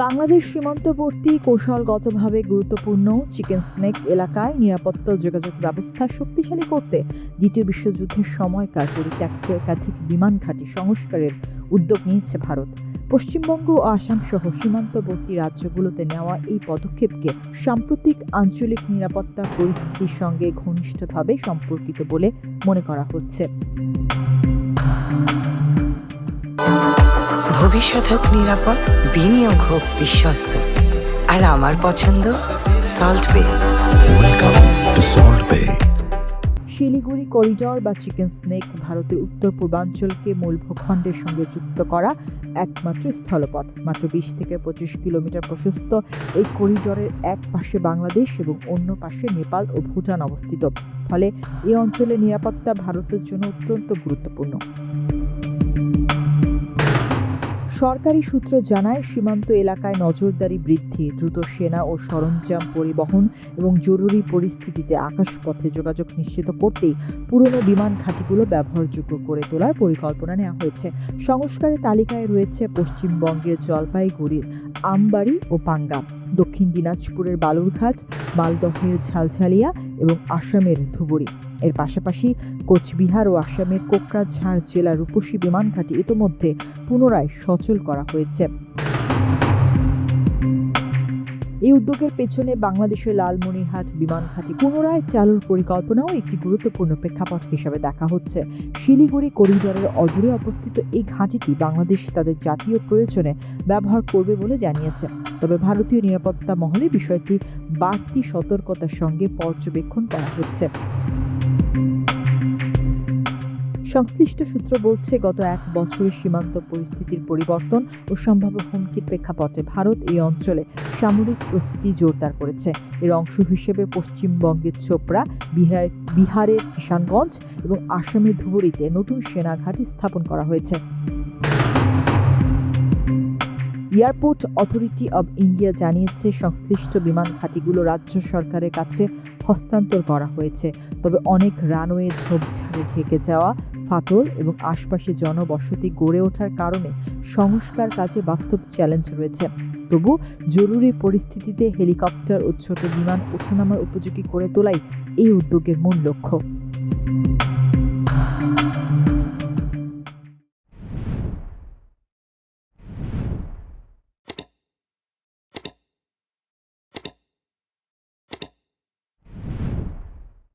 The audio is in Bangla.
বাংলাদেশ সীমান্তবর্তী কৌশলগতভাবে গুরুত্বপূর্ণ চিকেন স্নেক এলাকায় নিরাপত্তা ও যোগাযোগ ব্যবস্থা শক্তিশালী করতে দ্বিতীয় বিশ্বযুদ্ধের সময়কার পরিত্যক্ত একাধিক বিমান ঘাঁটি সংস্কারের উদ্যোগ নিয়েছে ভারত। পশ্চিমবঙ্গ ও আসাম সহ সীমান্তবর্তী রাজ্যগুলোতে নেওয়া এই পদক্ষেপকে সাম্প্রতিক আঞ্চলিক নিরাপত্তা পরিস্থিতির সঙ্গে ঘনিষ্ঠভাবে সম্পর্কিত বলে মনে করা হচ্ছে। ভবিষ্যৎ হোক নিরাপদ, বিনিয়োগ হোক বিশ্বস্ত, আর আমার পছন্দ সল্ট বে। ওয়েলকাম টু সল্ট বে। শিলিগুড়ি করিডর বা চিকেন স্নেক ভারতের উত্তর পূর্বাঞ্চলকে মূল ভূখণ্ডের সঙ্গে যুক্ত করা একমাত্র স্থলপথ। মাত্র 20 থেকে 25 কিলোমিটার প্রশস্ত এই করিডরের এক পাশে বাংলাদেশ এবং অন্য পাশে নেপাল ও ভুটান অবস্থিত। ফলে এই অঞ্চলের নিরাপত্তা ভারতের জন্য অত্যন্ত গুরুত্বপূর্ণ। সরকারি সূত্র জানায়, সীমান্ত এলাকায় নজরদারি বৃদ্ধি, দ্রুত সেনা ও সরঞ্জাম পরিবহন এবং জরুরি পরিস্থিতিতে আকাশপথে যোগাযোগ নিশ্চিত করতেই পুরনো বিমান ঘাঁটিগুলো ব্যবহারযোগ্য করে তোলার পরিকল্পনা নেওয়া হয়েছে। সংস্কারের তালিকায় রয়েছে পশ্চিমবঙ্গের জলপাইগুড়ির আমবাড়ি ও পাঙ্গাম, দক্ষিণ দিনাজপুরের বালুরঘাট, মালদহের ঝালঝালিয়া এবং আসামের ধুবুরি। এর পাশাপাশি কোচবিহার ও আসামের কোকরাঝাড় জেলার রূপসী বিমান ঘাঁটি ইতোমধ্যে পুনরায় সচল করা হয়েছে। এই উদ্যোগের পেছনে বাংলাদেশের লালমনিরহাট বিমান ঘাঁটি পুনরায় চালুর পরিকল্পনাও একটি গুরুত্বপূর্ণ প্রেক্ষাপট হিসেবে দেখা হচ্ছে। শিলিগুড়ি করিডরের অদূরে অবস্থিত এই ঘাঁটিটি বাংলাদেশ তাদের জাতীয় প্রয়োজনে ব্যবহার করবে বলে জানিয়েছে। তবে ভারতীয় নিরাপত্তা মহলে বিষয়টি বাড়তি সতর্কতার সঙ্গে পর্যবেক্ষণ করা হচ্ছে। সংশ্লিষ্ট সূত্র বলছে, গত এক বছরে সীমান্ত পরিস্থিতির পরিবর্তন ও সম্ভাব্য হুমকির প্রেক্ষাপটে ভারত এই অঞ্চলে সামরিক প্রস্তুতি জোরদার করেছে। এর অংশ হিসেবে পশ্চিমবঙ্গের চোপড়া, বিহারের কিষানগঞ্জ এবং আসামের ধুবুরিতে নতুন সেনা ঘাঁটি স্থাপন করা হয়েছে। এয়ারপোর্ট অথরিটি অব ইন্ডিয়া জানিয়েছে, সংশ্লিষ্ট বিমান ঘাঁটিগুলো রাজ্য সরকারের কাছে হস্তান্তর করা হয়েছে। তবে অনেক রানওয়ে ঝোপঝাড়ে ঢেকে যাওয়া, ফাটল এবং আশপাশে জনবসতি গড়ে ওঠার কারণে সংস্কার কাজে বাস্তব চ্যালেঞ্জ রয়েছে। তবু জরুরি পরিস্থিতিতে হেলিকপ্টার ও ছোট বিমান ওঠানামার উপযোগী করে তোলাই এই উদ্যোগের মূল লক্ষ্য।